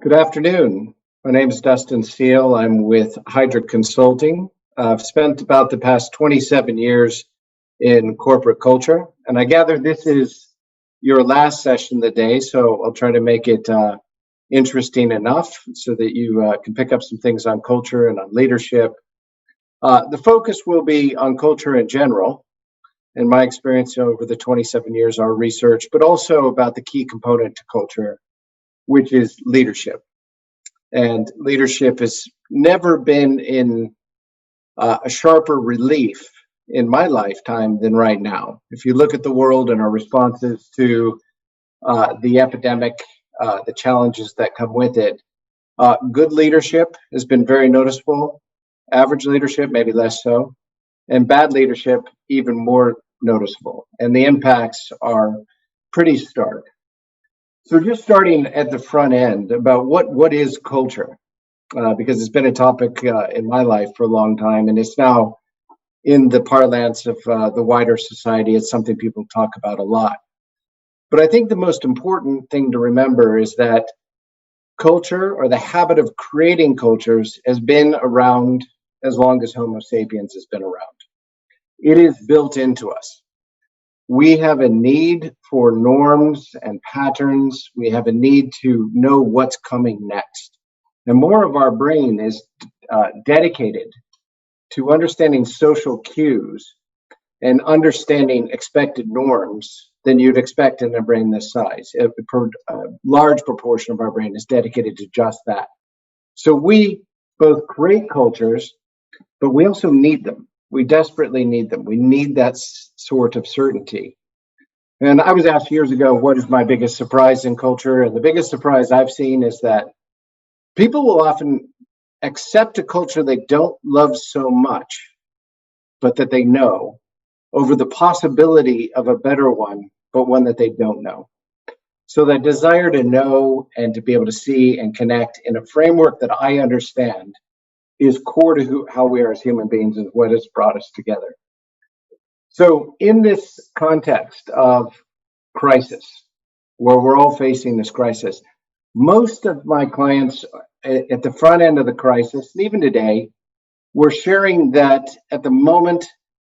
Good afternoon. My name is Dustin Seale. I'm with Heidrick Consulting. I've spent about the past 27 years in corporate culture, and I gather this is your last session of the day, so I'll try to make it interesting enough so that you can pick up some things on culture and on leadership. The focus will be on culture in general, in my experience over the 27 years, our research, but also about the key component to culture, which is leadership. And leadership has never been in a sharper relief in my lifetime than right now. If you look at the world and our responses to the epidemic, the challenges that come with it, good leadership has been very noticeable. Average leadership, maybe less so. And bad leadership, even more noticeable. And the impacts are pretty stark. So just starting at the front end about what is culture, because it's been a topic in my life for a long time, and it's now in the parlance of the wider society. It's something people talk about a lot. But I think the most important thing to remember is that culture, or the habit of creating cultures, has been around as long as Homo sapiens has been around. It is built into us. We have a need for norms and patterns. We have a need to know what's coming next. And more of our brain is dedicated to understanding social cues and understanding expected norms than you'd expect in a brain this size. A large proportion of our brain is dedicated to just that. So we both create cultures, but we also need them. We desperately need them. We need that sort of certainty. And I was asked years ago, what is my biggest surprise in culture? And the biggest surprise I've seen is that people will often accept a culture they don't love so much, but that they know, over the possibility of a better one, but one that they don't know. So that desire to know and to be able to see and connect in a framework that I understand is core to how we are as human beings and what has brought us together. So in this context of crisis, where we're all facing this crisis, most of my clients at the front end of the crisis, and even today, were sharing that at the moment,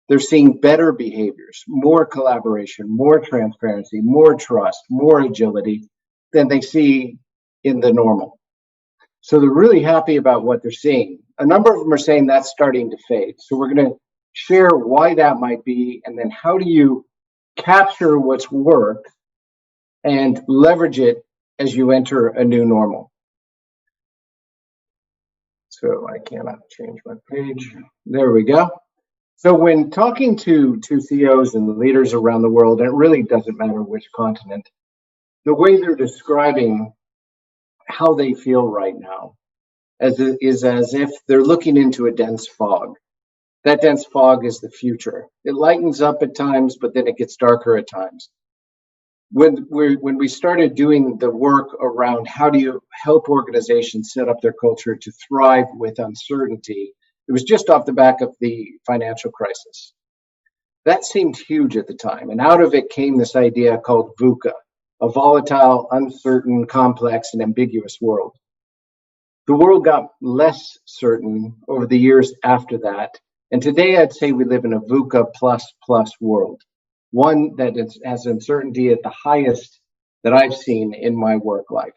they're seeing better behaviors, more collaboration, more transparency, more trust, more agility than they see in the normal. So they're really happy about what they're seeing. A number of them are saying that's starting to fade. So we're going to share why that might be, and then how do you capture what's worked and leverage it as you enter a new normal. So I cannot change my page. There we go. So when talking to CEOs and leaders around the world, and it really doesn't matter which continent, the way they're describing how they feel right now is as if they're looking into a dense fog. That dense fog is the future. It lightens up at times, but then it gets darker at times. When we started doing the work around how do you help organizations set up their culture to thrive with uncertainty, it was just off the back of the financial crisis. That seemed huge at the time, and out of it came this idea called VUCA, a volatile, uncertain, complex, and ambiguous world. The world got less certain over the years after that, and today I'd say we live in a VUCA plus world, one that has uncertainty at the highest that I've seen in my work life.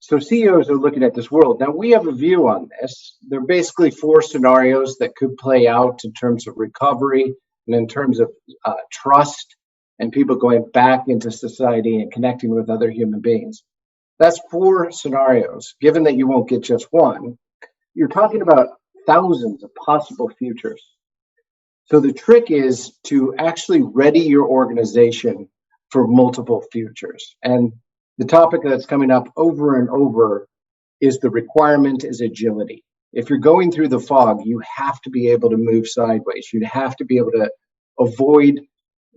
So CEOs are looking at this world. Now, we have a view on this. There are basically 4 scenarios that could play out in terms of recovery and in terms of trust and people going back into society and connecting with other human beings. That's 4 scenarios. Given that you won't get just one, you're talking about thousands of possible futures. So the trick is to actually ready your organization for multiple futures. And the topic that's coming up over and over is the requirement is agility. If you're going through the fog, you have to be able to move sideways. You have to be able to avoid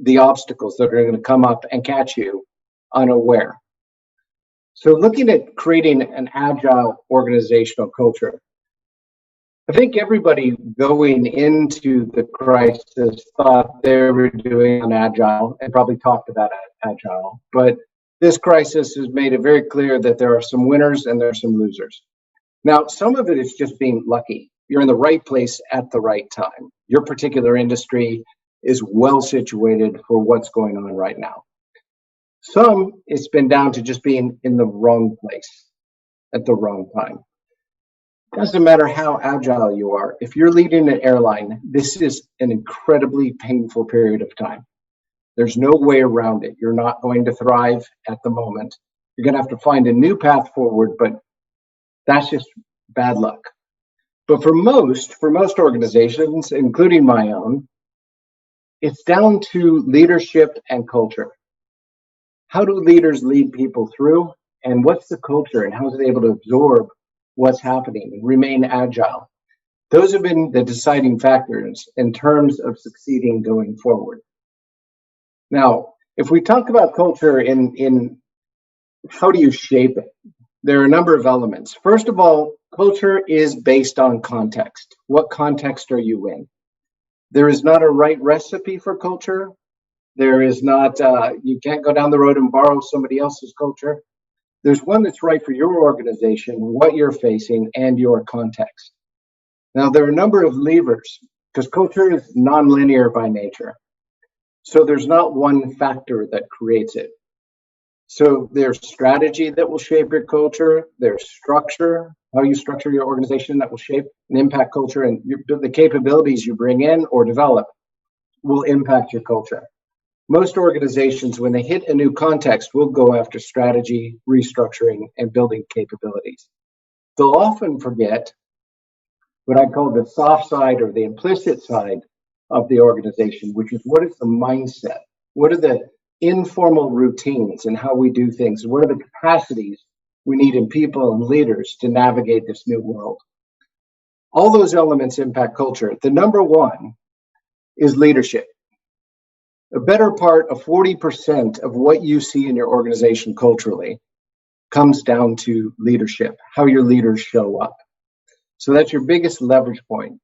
the obstacles that are going to come up and catch you unaware. So looking at creating an agile organizational culture, I think everybody going into the crisis thought they were doing an agile and probably talked about agile, but This crisis has made it very clear that there are some winners and there are some losers. Now, some of it is just being lucky. You're in the right place at the right time. Your particular industry is well situated for what's going on right now. Some, it's been down to just being in the wrong place at the wrong time. Doesn't matter how agile you are. If you're leading an airline, this is an incredibly painful period of time. There's no way around it. You're not going to thrive at the moment. You're going to have to find a new path forward, but that's just bad luck. But for most organizations, including my own, it's down to leadership and culture. How do leaders lead people through? And what's the culture? And how is it able to absorb what's happening and remain agile? Those have been the deciding factors in terms of succeeding going forward. Now, if we talk about culture in how do you shape it, there are a number of elements. First of all, culture is based on context. What context are you in? There is not a right recipe for culture. There is not, you can't go down the road and borrow somebody else's culture. There's one that's right for your organization, what you're facing, and your context. Now, there are a number of levers because culture is nonlinear by nature. So there's not one factor that creates it. So there's strategy that will shape your culture. There's structure, how you structure your organization that will shape and impact culture, and the capabilities you bring in or develop will impact your culture. Most organizations, when they hit a new context, will go after strategy, restructuring, and building capabilities. They'll often forget what I call the soft side or the implicit side of the organization, which is what is the mindset? What are the informal routines and how we do things? What are the capacities we need in people and leaders to navigate this new world? All those elements impact culture. The number one is leadership. A better part of 40% of what you see in your organization culturally comes down to leadership, how your leaders show up. So that's your biggest leverage point.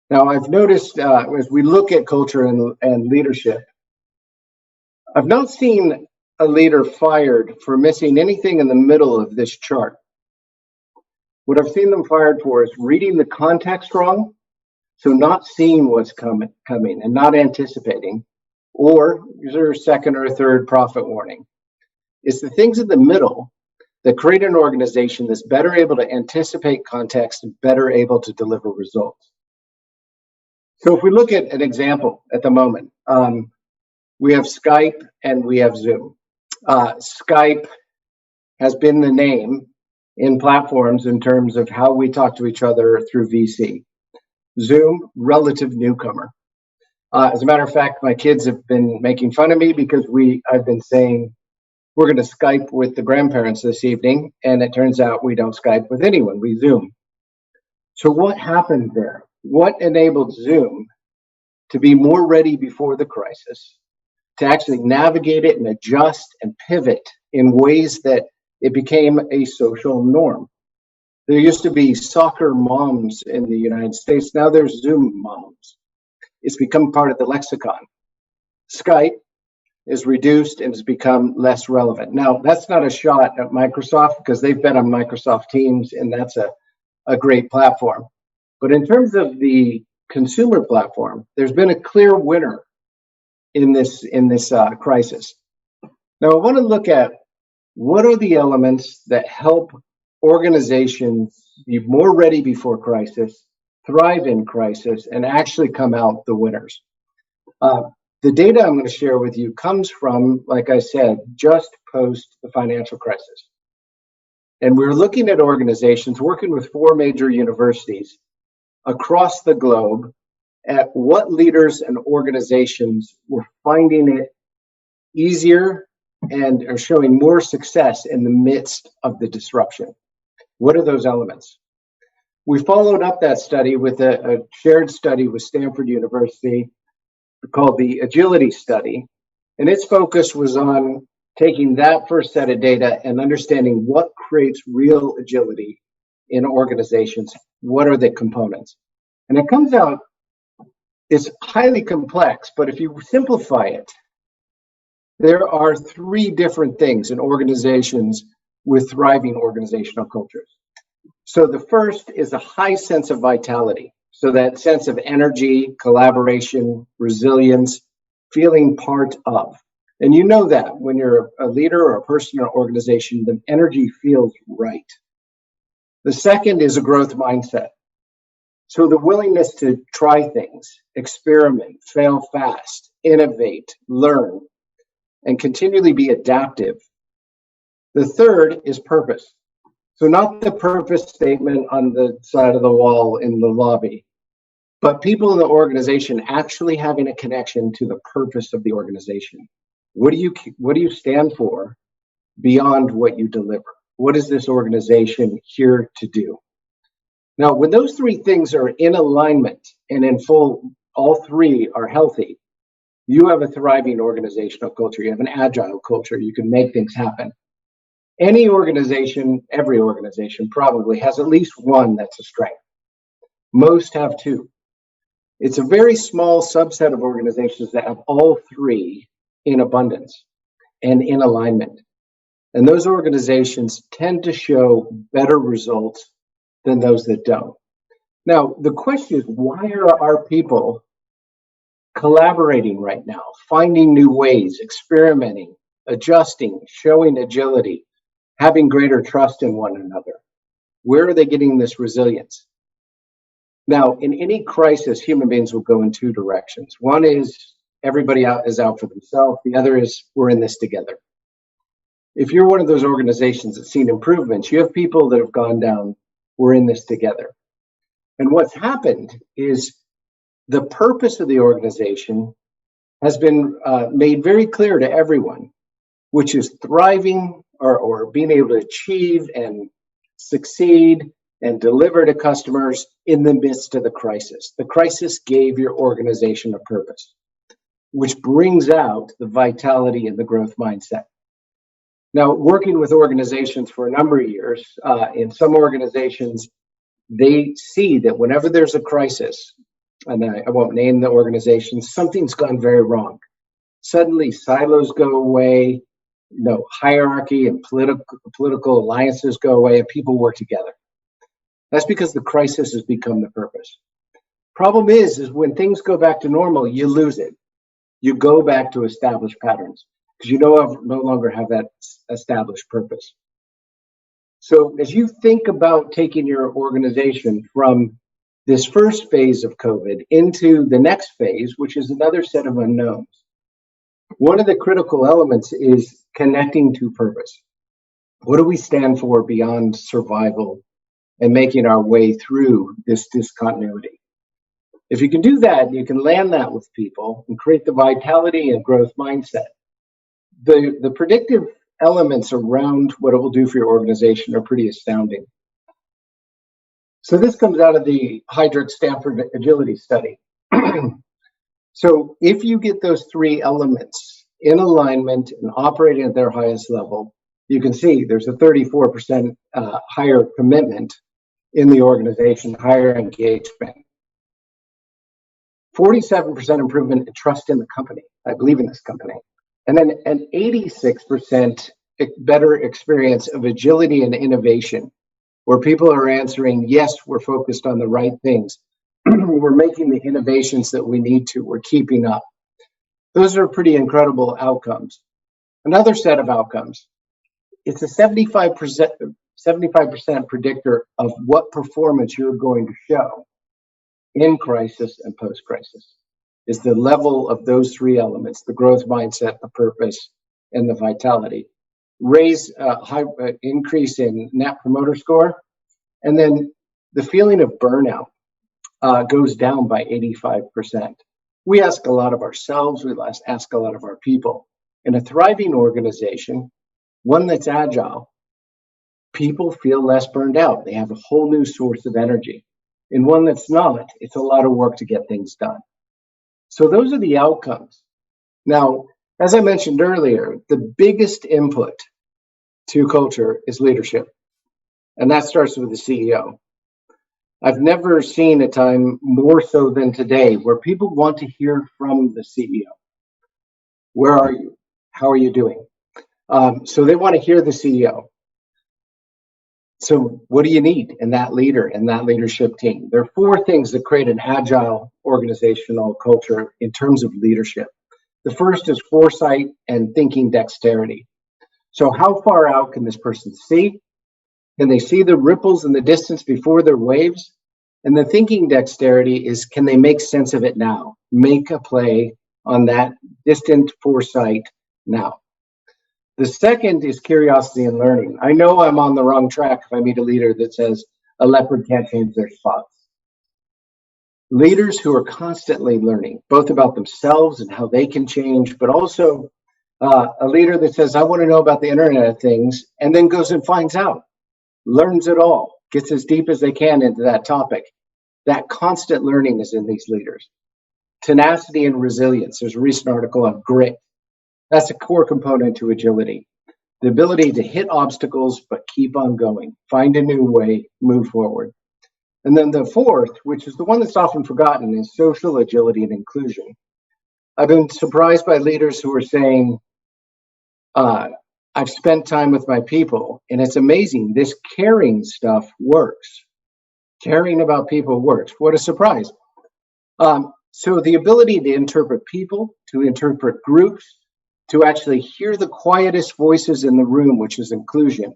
Now, I've noticed as we look at culture and leadership, I've not seen a leader fired for missing anything in the middle of this chart. What I've seen them fired for is reading the context wrong, so not seeing what's coming and not anticipating, or is there a second or a third profit warning? It's the things in the middle that create an organization that's better able to anticipate context and better able to deliver results. So if we look at an example at the moment, we have Skype and we have Zoom. Skype has been the name in platforms in terms of how we talk to each other through VC. Zoom, relative newcomer. As a matter of fact, my kids have been making fun of me because I've been saying we're going to Skype with the grandparents this evening, and it turns out we don't Skype with anyone, we Zoom. So what happened there? What enabled Zoom to be more ready before the crisis, to actually navigate it and adjust and pivot in ways that it became a social norm? There used to be soccer moms in the United States. Now there's Zoom moms. It's become part of the lexicon. Skype is reduced and has become less relevant. Now, that's not a shot at Microsoft because they've been on Microsoft Teams, and that's a great platform. But in terms of the consumer platform, there's been a clear winner in this crisis. Now, I want to look at what are the elements that help organizations be more ready before crisis, thrive in crisis, and actually come out the winners. The data I'm going to share with you comes from, like I said, just post the financial crisis. And we're looking at organizations working with 4 major universities across the globe at what leaders and organizations were finding it easier and are showing more success in the midst of the disruption. What are those elements? We followed up that study with a shared study with Stanford University called the Agility Study. And its focus was on taking that first set of data and understanding what creates real agility in organizations. What are the components? And it comes out, it's highly complex, but if you simplify it, There are three different things in organizations with thriving organizational cultures. So the first is a high sense of vitality. So that sense of energy, collaboration, resilience, feeling part of. And you know that when you're a leader or a person or organization, the energy feels right. The second is a growth mindset. So the willingness to try things, experiment, fail fast, innovate, learn, and continually be adaptive. The third is purpose. So not the purpose statement on the side of the wall in the lobby, but people in the organization actually having a connection to the purpose of the organization. What do you stand for beyond what you deliver? What is this organization here to do? Now, when those three things are in alignment and in full, all three are healthy, you have a thriving organizational culture. You have an agile culture. You can make things happen. Any organization, every organization probably has at least one that's a strength. Most have two. It's a very small subset of organizations that have all three in abundance and in alignment. And those organizations tend to show better results than those that don't. Now, the question is, why are our people collaborating right now, finding new ways, experimenting, adjusting, showing agility, having greater trust in one another? Where are they getting this resilience? Now, in any crisis, human beings will go in two directions. One is everybody is out for themselves. The other is we're in this together. If you're one of those organizations that's seen improvements, you have people that have gone down, we're in this together. And what's happened is the purpose of the organization has been made very clear to everyone, which is thriving or being able to achieve and succeed and deliver to customers in the midst of the crisis. The crisis gave your organization a purpose, which brings out the vitality and the growth mindset. Now, working with organizations for a number of years, in some organizations, they see that whenever there's a crisis, and I won't name the organization, something's gone very wrong. Suddenly, silos go away, hierarchy and political alliances go away, and people work together. That's because the crisis has become the purpose. Problem is when things go back to normal, you lose it. You go back to established patterns because you no longer have that established purpose. So as you think about taking your organization from this first phase of COVID into the next phase, which is another set of unknowns, one of the critical elements is connecting to purpose. What do we stand for beyond survival and making our way through this discontinuity? If you can do that, you can land that with people and create the vitality and growth mindset. The predictive elements around what it will do for your organization are pretty astounding. So this comes out of the Heidrick Stanford agility study. So if you get those three elements in alignment and operating at their highest level, you can see there's a 34% higher commitment in the organization, higher engagement. 47% improvement in trust in the company. I believe in this company. And then an 86% better experience of agility and innovation, where people are answering, yes, we're focused on the right things. We're making the innovations that we need to. We're keeping up. Those are pretty incredible outcomes. Another set of outcomes, it's a 75% predictor of what performance you're going to show in crisis and post-crisis, is the level of those three elements: the growth mindset, the purpose, and the vitality. Increase in net promoter score, and then the feeling of burnout goes down by 85%. We ask a lot of ourselves, we ask a lot of our people. In a thriving organization, one that's agile, people feel less burned out. They have a whole new source of energy. In one that's not, it's a lot of work to get things done. So those are the outcomes. Now, as I mentioned earlier, the biggest input to culture is leadership. And that starts with the CEO. I've never seen a time more so than today where people want to hear from the CEO. Where are you? How are you doing? So they want to hear the CEO. So what do you need in that leader, in that leadership team? There are four things that create an agile organizational culture in terms of leadership. The first is foresight and thinking dexterity. So how far out can this person see? Can they see the ripples in the distance before their waves? And the thinking dexterity is, can they make sense of it now? Make a play on that distant foresight now. The second is curiosity and learning. I know I'm on the wrong track if I meet a leader that says a leopard can't change their spots. Leaders who are constantly learning, both about themselves and how they can change, but also a leader that says, I want to know about the Internet of Things, and then goes and finds out, learns it all, gets as deep as they can into that topic. That constant learning is in these leaders. Tenacity and resilience. There's a recent article on grit. That's a core component to agility. The ability to hit obstacles, but keep on going, find a new way, move forward. And then the fourth, which is the one that's often forgotten, is social agility and inclusion. I've been surprised by leaders who are saying, I've spent time with my people, and it's amazing. This caring stuff works. Caring about people works. What a surprise. So the ability to interpret people, to interpret groups, to actually hear the quietest voices in the room, which is inclusion.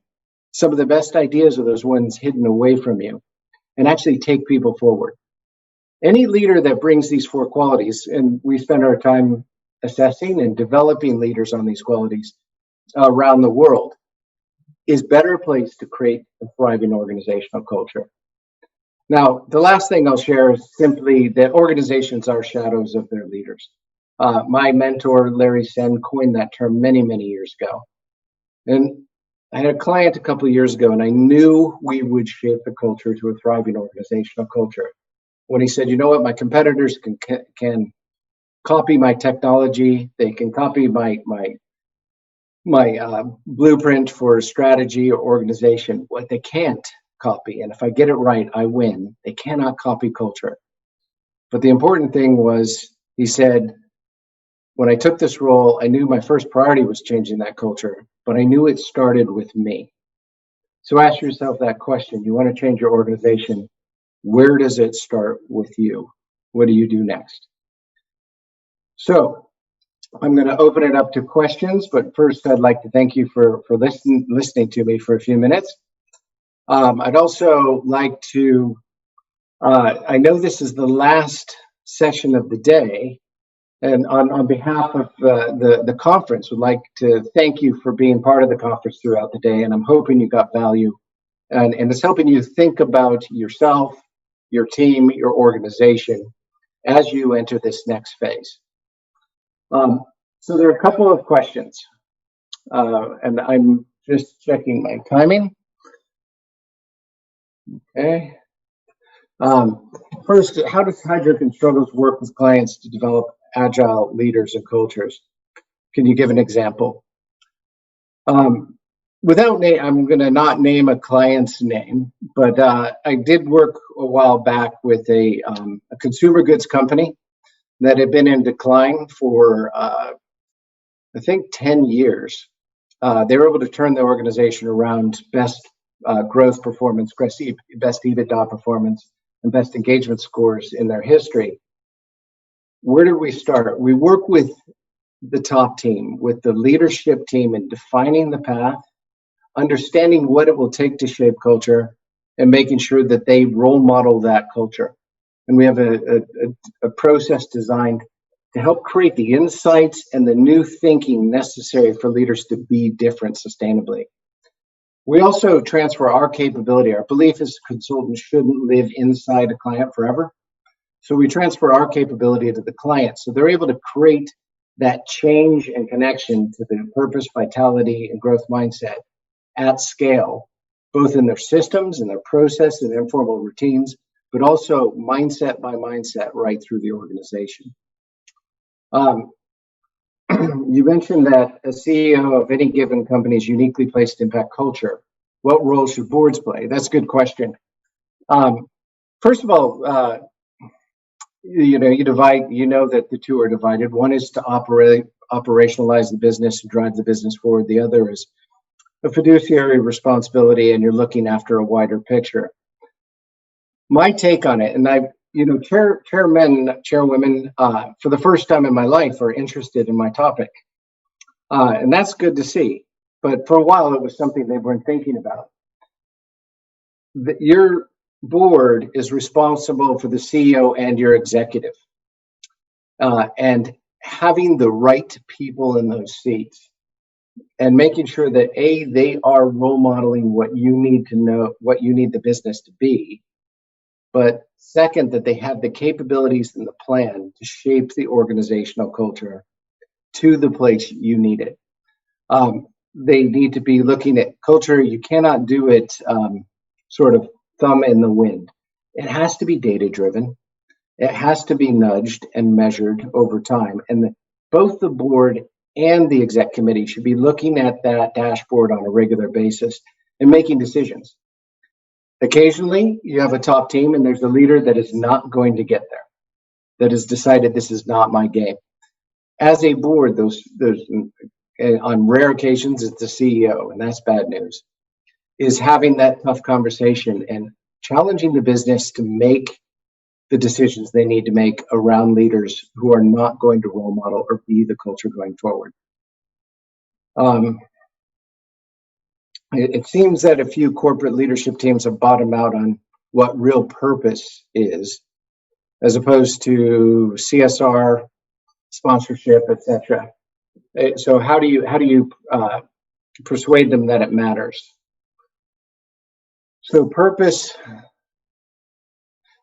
Some of the best ideas are those ones hidden away from you, and actually take people forward. Any leader that brings these four qualities, and we spend our time assessing and developing leaders on these qualities around the world, is better placed to create a thriving organizational culture. Now, the last thing I'll share is simply that organizations are shadows of their leaders. My mentor, Larry Sen, coined that term many, many years ago. And I had a client a couple of years ago, and I knew we would shape the culture to a thriving organizational culture. When he said, you know what, my competitors can copy my technology, they can copy my blueprint for strategy or organization. What they can't copy, and if I get it right, I win. They cannot copy culture. But the important thing was, he said, when I took this role, I knew my first priority was changing that culture, but I knew it started with me. So ask yourself that question. You want to change your organization. Where does it start with you? What do you do next? So I'm going to open it up to questions, but first I'd like to thank you for listening to me for a few minutes. I'd also like to, I know this is the last session of the day, and on behalf of the conference, would like to thank you for being part of the conference throughout the day, and I'm hoping you got value, and it's helping you think about yourself, your team, your organization, as you enter this next phase. So there are a couple of questions, and I'm just checking my timing. Okay. First, how does Heidrick and Struggles work with clients to develop agile leaders and cultures? Can you give an example? Without name, I'm going to not name a client's name, but I did work a while back with a consumer goods company that had been in decline for, I think, 10 years. They were able to turn the organization around, best growth performance, best EBITDA performance, and best engagement scores in their history. Where did we start? We work with the top team, with the leadership team, in defining the path, understanding what it will take to shape culture, and making sure that they role model that culture. And we have a process designed to help create the insights and the new thinking necessary for leaders to be different sustainably. We also transfer our capability. Our belief is consultants shouldn't live inside a client forever. So we transfer our capability to the client, so they're able to create that change and connection to the purpose, vitality, and growth mindset at scale, both in their systems and their process and informal routines, but also mindset by mindset right through the organization. You mentioned that a CEO of any given company is uniquely placed to impact culture. What role should boards play? That's a good question. First of all, you know that the two are divided. One is to operationalize the business and drive the business forward. The other is a fiduciary responsibility, and you're looking after a wider picture. My take on it, and chairmen, chairwomen, for the first time in my life are interested in my topic. And that's good to see. But for a while, it was something they weren't thinking about. Your board is responsible for the CEO and your executive. And having the right people in those seats and making sure that they are role modeling what you need to know, what you need the business to be. But second, that they have the capabilities and the plan to shape the organizational culture to the place you need it. They need to be looking at culture. You cannot do it sort of thumb in the wind. It has to be data driven. It has to be nudged and measured over time. And both the board and the exec committee should be looking at that dashboard on a regular basis and making decisions. Occasionally, you have a top team and there's a leader that is not going to get there, that has decided this is not my game. As a board, those on rare occasions, it's the CEO, and that's bad news, is having that tough conversation and challenging the business to make the decisions they need to make around leaders who are not going to role model or be the culture going forward. It seems that a few corporate leadership teams have bottomed out on what real purpose is, as opposed to CSR, sponsorship, etc. So how do you persuade them that it matters? So purpose.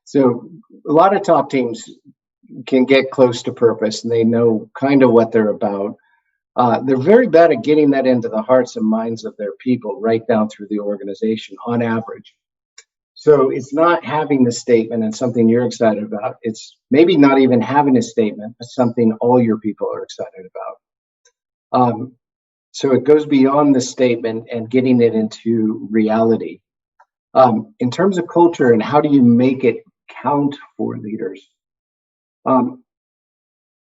So a lot of top teams can get close to purpose and they know kind of what they're about. They're very bad at getting that into the hearts and minds of their people right down through the organization on average. So it's not having the statement and something you're excited about. It's maybe not even having a statement, but something all your people are excited about. So it goes beyond the statement and getting it into reality. In terms of culture and how do you make it count for leaders?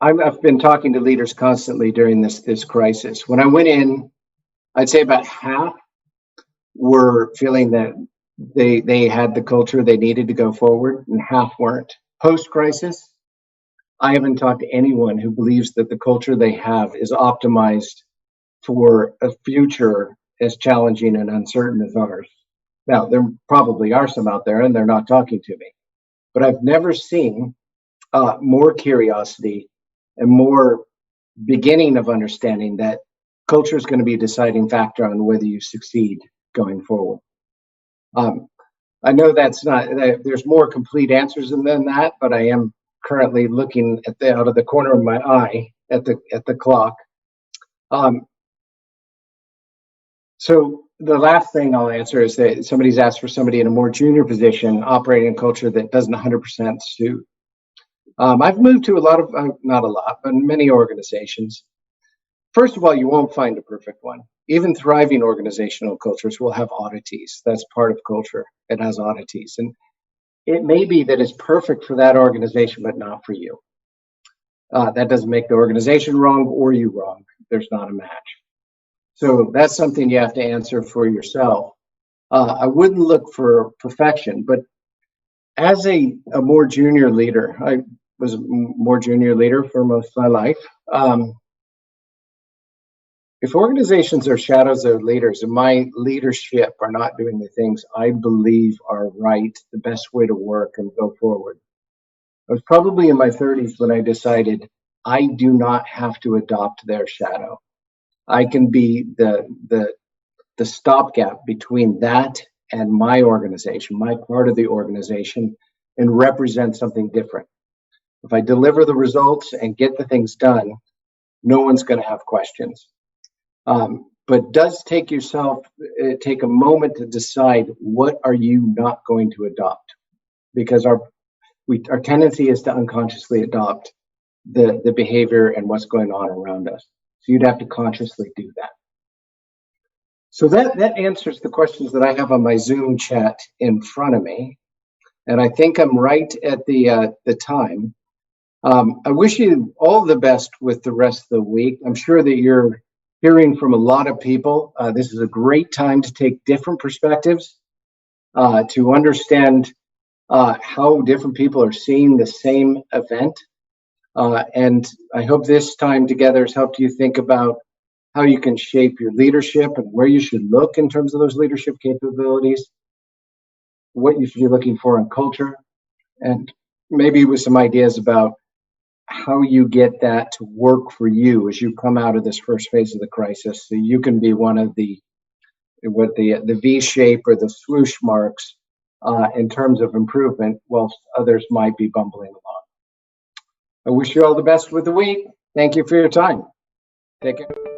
I've been talking to leaders constantly during this crisis. When I went in, I'd say about half were feeling that they had the culture they needed to go forward, and half weren't. Post-crisis, I haven't talked to anyone who believes that the culture they have is optimized for a future as challenging and uncertain as ours. Now, there probably are some out there, and they're not talking to me. But I've never seen more curiosity and more beginning of understanding that culture is going to be a deciding factor on whether you succeed going forward. I know there's more complete answers than that, but I am currently looking out of the corner of my eye at the clock. So the last thing I'll answer is that somebody's asked for somebody in a more junior position operating a culture that doesn't 100% suit. I've moved to not a lot, but many organizations. First of all, you won't find a perfect one. Even thriving organizational cultures will have oddities. That's part of culture. It has oddities. And it may be that it's perfect for that organization, but not for you. That doesn't make the organization wrong or you wrong. There's not a match. So that's something you have to answer for yourself. I wouldn't look for perfection, but as a more junior leader, I was a more junior leader for most of my life. If organizations are shadows of leaders and my leadership are not doing the things I believe are right, the best way to work and go forward. I was probably in my 30s when I decided I do not have to adopt their shadow. I can be the stopgap between that and my organization, my part of the organization, and represent something different. If I deliver the results and get the things done, no one's going to have questions. But it does take a moment to decide what are you not going to adopt, because our tendency is to unconsciously adopt the behavior and what's going on around us. So you'd have to consciously do that. So that answers the questions that I have on my Zoom chat in front of me. And I think I'm right at the time. I wish you all the best with the rest of the week. I'm sure that you're hearing from a lot of people. This is a great time to take different perspectives, to understand how different people are seeing the same event. And I hope this time together has helped you think about how you can shape your leadership and where you should look in terms of those leadership capabilities, what you should be looking for in culture, and maybe with some ideas about how you get that to work for you as you come out of this first phase of the crisis, so you can be one of the V shape or the swoosh marks in terms of improvement, whilst others might be bumbling along. I wish you all the best with the week. Thank you for your time. Take care.